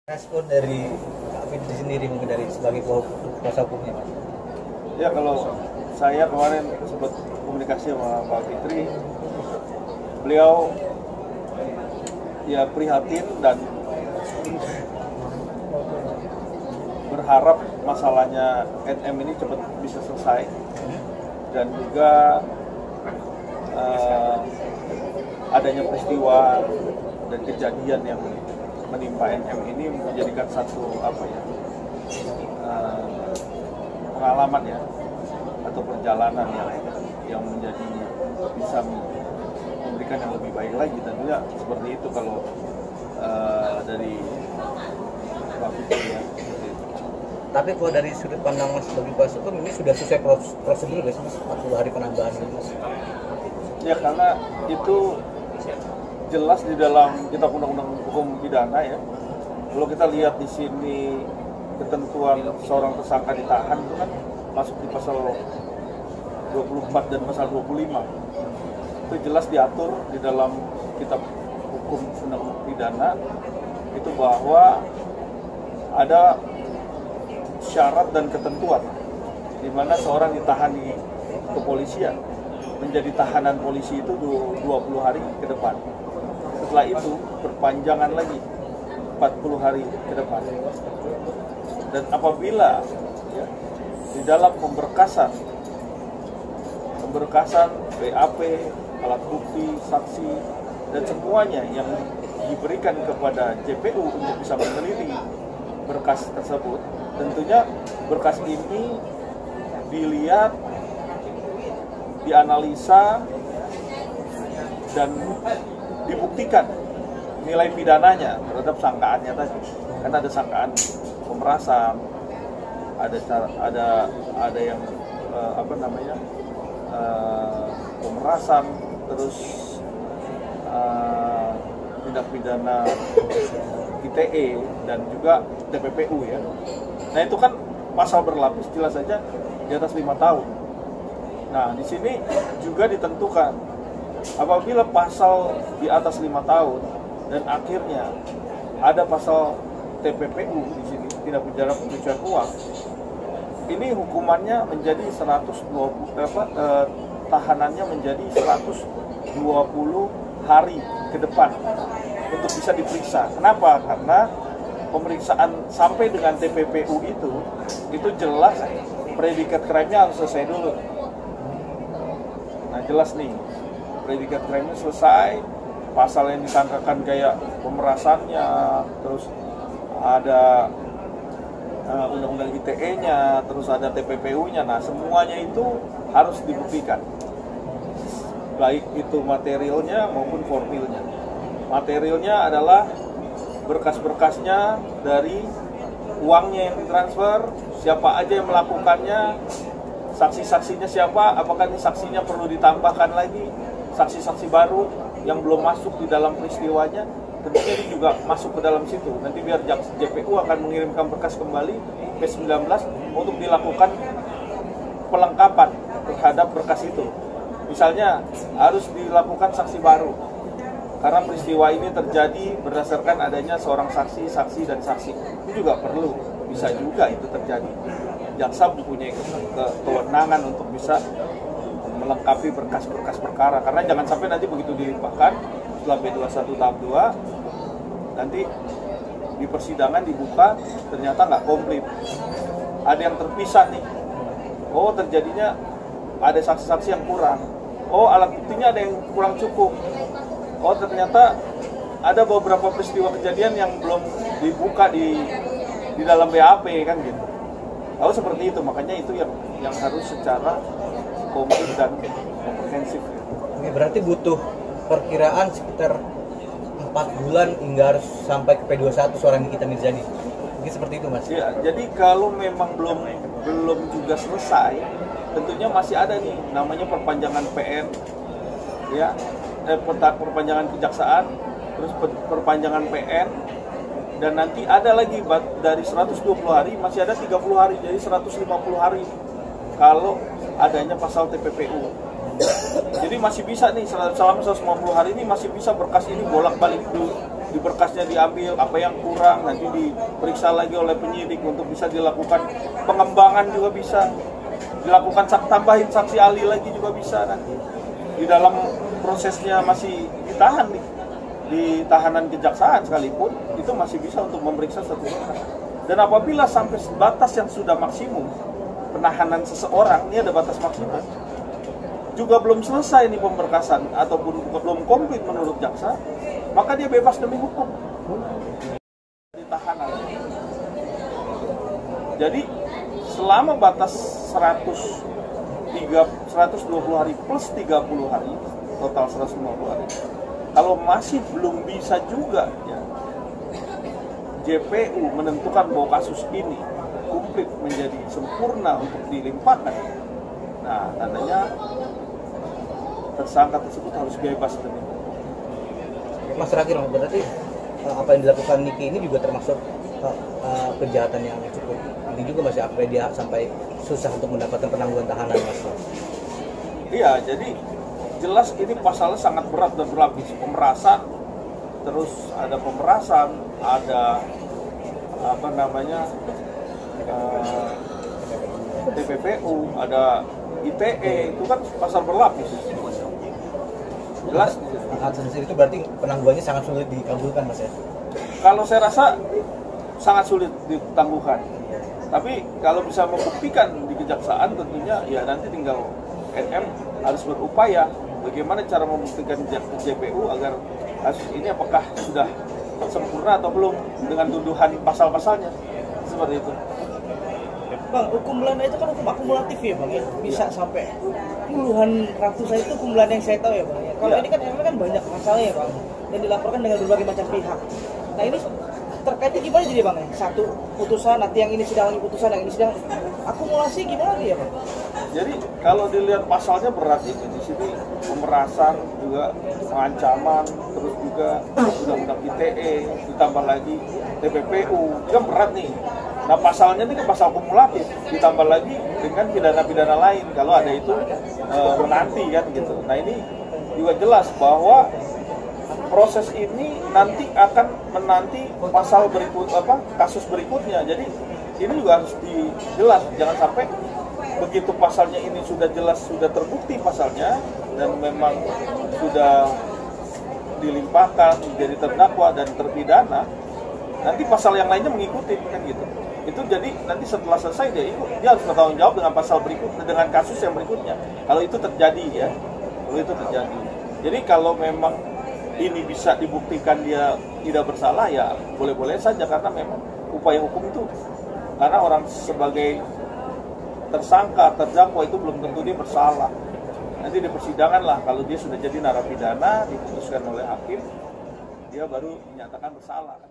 Respon dari Kak Fitri sendiri mungkin dari sebagai kuasa hukumnya, Mas. Ya, kalau saya kemarin sempat komunikasi sama Pak Fitri, beliau ya prihatin dan berharap masalahnya NM ini cepat bisa selesai, dan juga adanya peristiwa dan kejadian yang menimpa NM ini menjadikan satu pengalaman ya, atau perjalanan yang menjadi bisa memberikan yang lebih baik lagi. Tentunya seperti itu kalau dari Pak Fitri ya. Tapi kalau dari sudut pandang Mas sebagai kuasa hukum, ini sudah sesuai prosedur nggak sih, Mas? 40 hari penambahan ini, Mas? Ya, karena itu jelas di dalam kitab undang-undang hukum pidana ya. Kalau kita lihat di sini ketentuan seorang tersangka ditahan itu kan masuk di pasal 24 dan pasal 25. Itu jelas diatur di dalam kitab hukum undang-undang pidana itu bahwa ada syarat dan ketentuan di mana seorang ditahan di kepolisian menjadi tahanan polisi itu 20 hari ke depan. Setelah itu perpanjangan lagi 40 hari ke depan. Dan apabila ya, di dalam pemberkasan BAP, alat bukti, saksi, dan semuanya yang diberikan kepada JPU untuk bisa meneliti berkas tersebut, tentunya berkas ini dilihat, dianalisa, dan dibuktikan nilai pidananya terhadap sangkaannya tadi. Karena ada sangkaan pemerasan, ada yang pemerasan, terus tindak pidana ITE dan juga TPPU ya. Nah, itu kan pasal berlapis, jelas saja di atas 5 tahun. Nah, di sini juga ditentukan apabila pasal di atas 5 tahun dan akhirnya ada pasal TPPU di sini, tindak pidana pencucian uang, ini hukumannya menjadi 120 tahanannya menjadi 120 hari ke depan untuk bisa diperiksa. Kenapa? Karena pemeriksaan sampai dengan TPPU itu jelas predikat crime-nya harus selesai dulu. Nah, jelas nih, predikat crime-nya selesai, pasal yang disangkakan kayak pemerasannya, terus ada undang-undang ITE-nya, terus ada TPPU-nya. Nah, semuanya itu harus dibuktikan, baik itu materialnya maupun formilnya. Materialnya adalah berkas-berkasnya dari uangnya yang ditransfer, siapa aja yang melakukannya, saksi-saksinya siapa, apakah ini saksinya perlu ditambahkan lagi, saksi-saksi baru yang belum masuk di dalam peristiwanya, tentunya ini juga masuk ke dalam situ. Nanti biar JPU akan mengirimkan berkas kembali P19 untuk dilakukan pelengkapan terhadap berkas itu. Misalnya harus dilakukan saksi baru, karena peristiwa ini terjadi berdasarkan adanya seorang saksi, dan saksi. Itu juga perlu, bisa juga itu terjadi. Jaksa mempunyai kewenangan untuk bisa melengkapi berkas-berkas perkara, karena jangan sampai nanti begitu dilimpahkan setelah B21 tahap 2 nanti di persidangan dibuka ternyata nggak komplit, ada yang terpisah nih, oh terjadinya ada saksi-saksi yang kurang, oh alat buktinya ada yang kurang cukup, oh ternyata ada beberapa peristiwa kejadian yang belum dibuka di dalam BAP kan gitu. Lalu seperti itu, makanya itu yang harus secara komplit dan komprehensif. Ini berarti butuh perkiraan sekitar 4 bulan hingga harus sampai ke P21 seorang Nikita Mirzani. Mungkin seperti itu, Mas. Ya, jadi kalau memang belum juga selesai, tentunya masih ada nih namanya perpanjangan PN, ya, perpanjangan kejaksaan, terus perpanjangan PN, dan nanti ada lagi dari 120 hari masih ada 30 hari, jadi 150 hari kalau adanya pasal TPPU. Jadi masih bisa nih selama 150 hari ini masih bisa berkas ini bolak-balik di berkasnya diambil, apa yang kurang nanti diperiksa lagi oleh penyidik untuk bisa dilakukan pengembangan juga bisa, dilakukan tambahin saksi ahli lagi juga bisa nanti. Di dalam prosesnya masih ditahan nih, di tahanan kejaksaan sekalipun itu masih bisa untuk memeriksa satu orang. Dan apabila sampai batas yang sudah maksimum penahanan seseorang, ini ada batas maksimum, juga belum selesai nih pemberkasan ataupun belum komplit menurut jaksa, maka dia bebas demi hukum di tahanan. Jadi selama batas 120 hari plus 30 hari, total 150 hari, kalau masih belum bisa juga ya, JPU menentukan bahwa kasus ini komplit menjadi sempurna untuk dilimpahkan, nah tandanya tersangka tersebut harus bebas demi hukum. Mas terakhir, berarti apa yang dilakukan Niki ini juga termasuk kejahatan yang cukup ini juga masih apa dia sampai susah untuk mendapatkan penangguhan tahanan, Mas? Iya, jadi jelas ini pasalnya sangat berat dan berlapis. Pemerasan, terus ada pemerasan, ada apa namanya TPPU, ada ITE, itu kan pasal berlapis. Jelas itu berarti penangguhannya sangat sulit dikabulkan, Mas ya? Kalau saya rasa sangat sulit ditangguhkan. Tapi kalau bisa membuktikan di kejaksaan tentunya ya nanti tinggal NM harus berupaya bagaimana cara membuktikan JPU agar kasus ini apakah sudah sempurna atau belum dengan tuduhan pasal-pasalnya. Seperti itu. Bang, hukum Belanda itu kan hukum akumulatif ya Bang ya? Bisa sampai puluhan ratusan itu hukum Belanda yang saya tahu ya Bang ya. Kalau ini kan emang kan banyak masalahnya ya Bang, dan dilaporkan dengan berbagai macam pihak. Nah ini terkaitnya gimana jadi Bang ya? Satu putusan, nanti yang ini sidang, ini putusan, yang ini sidang, akumulasi gimana ya Bang? Jadi kalau dilihat pasalnya berat itu di sini, pemerasan juga, pengancaman, terus juga undang-undang ITE, ditambah lagi TPPU, itu kan berat nih. Nah pasalnya ini kan pasal kumulatif, ditambah lagi dengan pidana-pidana lain kalau ada itu menanti kan gitu. Nah ini juga jelas bahwa proses ini nanti akan menanti pasal berikut kasus berikutnya. Jadi ini juga harus dijelas, jangan sampai begitu pasalnya ini sudah jelas, sudah terbukti pasalnya dan memang sudah dilimpahkan menjadi terdakwa dan terpidana, nanti pasal yang lainnya mengikuti kan gitu. Itu jadi nanti setelah selesai dia harus bertanggung jawab dengan pasal berikutnya, dengan kasus yang berikutnya. Kalau itu terjadi ya, kalau itu terjadi. Jadi kalau memang ini bisa dibuktikan dia tidak bersalah ya boleh-boleh saja, karena memang upaya hukum itu, karena orang sebagai tersangka, terdakwa itu belum tentu dia bersalah. Nanti di persidangan lah kalau dia sudah jadi narapidana diputuskan oleh hakim, dia baru menyatakan bersalah.